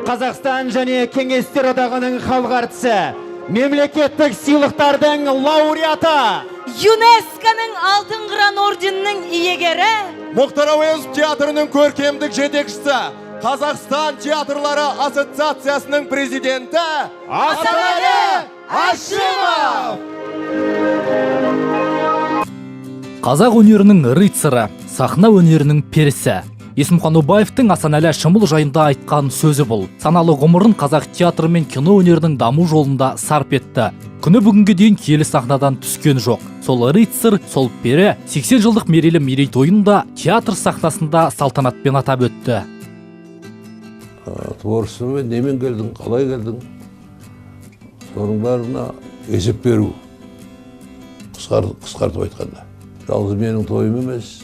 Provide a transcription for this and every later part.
Қазақстан және Кеңестер Одағының халық әртісі, мемлекеттік сыйлықтардың лауреаты, ЮНЕСКО-ның алтын қыран орденінің иегері, Мұхтар Әуезов театрының көркемдік жетекшісі, Қазақстан театрлары ассоциациясының президенті Асанәлі Әшімов. Қазақ өнерінің рыцары, сахна өнерінің перісі. Есімхан Убаевтың Асанәлі Әшімұлы жайында айтқан сөзі бұл. Саналы ғұмырын қазақ театры мен кино өнерінің даму жолында сарп етті. Күні бүгінге дейін киелі сахнадан түскен жоқ. Сол рыцар, сол пері 80 жылдық мерейлі мерейтойын да театр сахнасында салтанатпен атап өтті. Творчествомен немен келдің, қалай келдің? Соның бәріне есеп беру. Қысқартып айтқанда. Жалғыз менің тойым емес,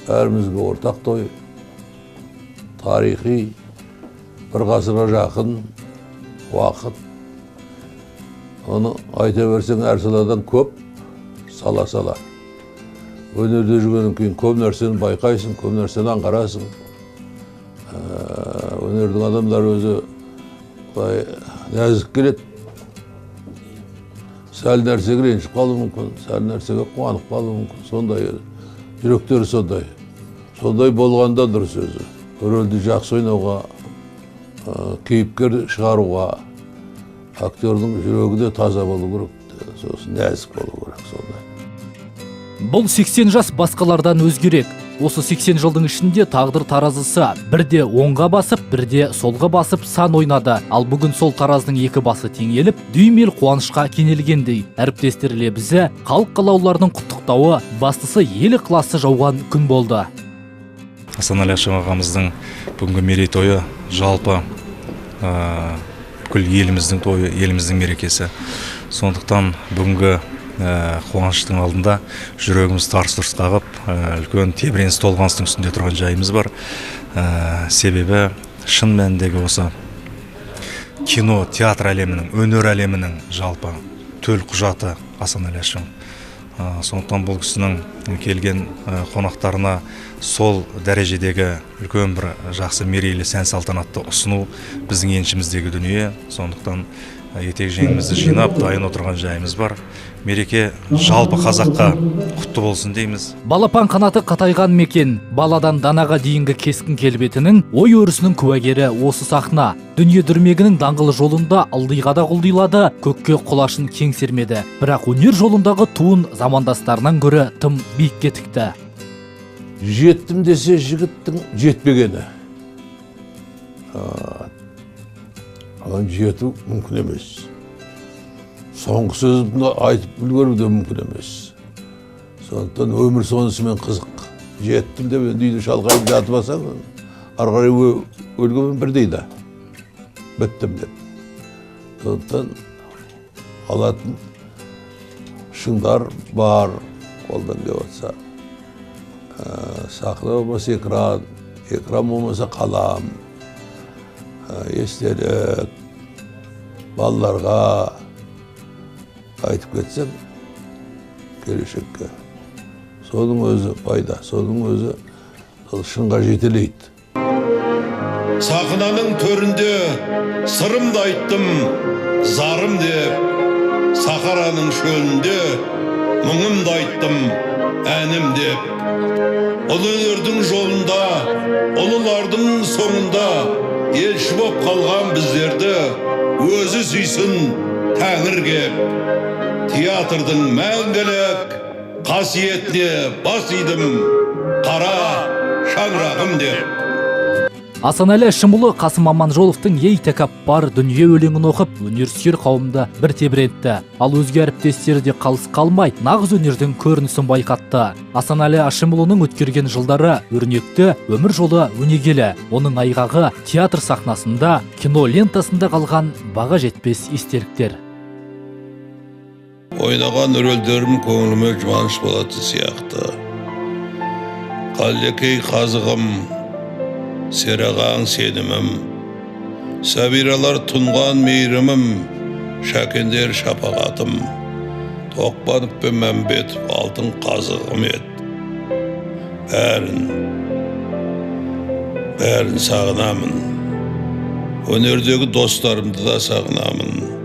бәрімізге ортақ той. Тарихи, бір ғасырға жақын уақыт. Оны айта берсең әр саладан көп, сала-сала. Өнерде жүргеннен кейін көп нәрсені байқайсың, көп нәрсені аңғарасың. Өнердің адамдар өзі нәзік келеді. Сәл нәрсеге ренжіп қалуы мүмкін, сәл нәрсеге қуанып қалуы мүмкін. Сондай жүректері сондай. Сондай болғанда дұрыс өзі. Рөлді жақсы ойнауға, кейіпкер шығаруға, актердің жүрегі де таза болу керек, сосын нәзік болу керек сондай. Бұл 80 жас басқалардан өзгерек. Осы 80 жылдың ішінде тағдыр таразысы бірде оңға басып, бірде солға басып сан ойнады. Ал бүгін сол таразының екі басы теңеліп, дүймел қуанышқа кенелгендей. Әріптестер лебізі, халық қалаулыларының құттықтауы, бастысы ел ықыласы жауған күн болды. Асанәлі Әшімов ағамыздың бүгінгі мерейтойы жалпы бүкіл еліміздің тойы, еліміздің мерекесі. Сондықтан бүгінгі қуаныштың алдында жүрегіміз тарс-тұрс қағып, үлкен тебіреніс толғаныстың үстінде тұрған жайымыз бар. Себебі шын мәніндегі осы кино, театр әлемінің, өнер әлемінің жалпы төл құжаты Асанәлі Әшімов. Сондықтан бұл кісінің келген қонақтарына сол дәрежедегі үлкен бір жақсы мерейлі сән салтанатты ұсыну біздің еншіміздегі дүние. Сондықтан етек жеңімізді жинап дайын отырған жайымыз бар. Мереке жалпы қазаққа құтты болсын дейміз. Балапан қанаты қатайған мекен, баладан данаға дейінгі кескін келбетінің ой өрісінің куәгері осы сахна. Дүние дүрмегінің даңғылы жолында ылдиғада құлдилады, көкке құлашын кең сермеді. Бірақ өнер жолындағы туын замандастарынан гөрі тым биікке тікті. Жеттім десе жігіттің жетпегені. Жету мүмкін емес. Соңғы сөзімді айтып үлгеру де мүмкін емес. Сондықтан өмір сонысымен қызық. Жеттім деп үйді шалқайып жатып алсаң, ары қарай өлгенмен бір дейді. Біттім деп. Сондықтан алатын шыңдар бар, қолдан деп отса. Сахна болмаса экран, экран болмаса қалам, естелік, балаларға айтып кетсем, келешекке. Соның өзі пайда, соның өзі шыңға жетелейді. Сахнаның төрінде сырымды айттым, зарым деп, Сахараның шөлінде мұңымды айттым, әнім деп. Ұлы өнердің жолында, ұлылардың соңында елші боп қалған біздерді өзі сүйсін тәңір кеп. Театрдың мәңгілік қасиетіне бас идім, қара шаңырағым деп. Асанәлі Әшімұлы Қасым Аманжоловтың ей тәкаппар дүние өлеңін оқып, өнерсүйер қауымды бір тебірентті. Ал өзге әріптестері де қалыс қалмай, нағыз өнердің көрінісін байқатты. Асанәлі Әшімұлының өткерген жылдары өрнекті, өмір жолы өнегелі. Оның айғағы театр сахнасында, кино лентасында қалған баға жетпес естеліктер. Ойнаған рөлдерім көңіліме жұбаныш болатын сияқты. Қаллекей қазығым, сераған сенімім, сәбиралар тұнған мейірімім, шәкендер шапағатым, Тоқпанов пен Мәмбетов алтын қазығым ет. Бәрін сағынамын, өнердегі достарымды да сағынамын.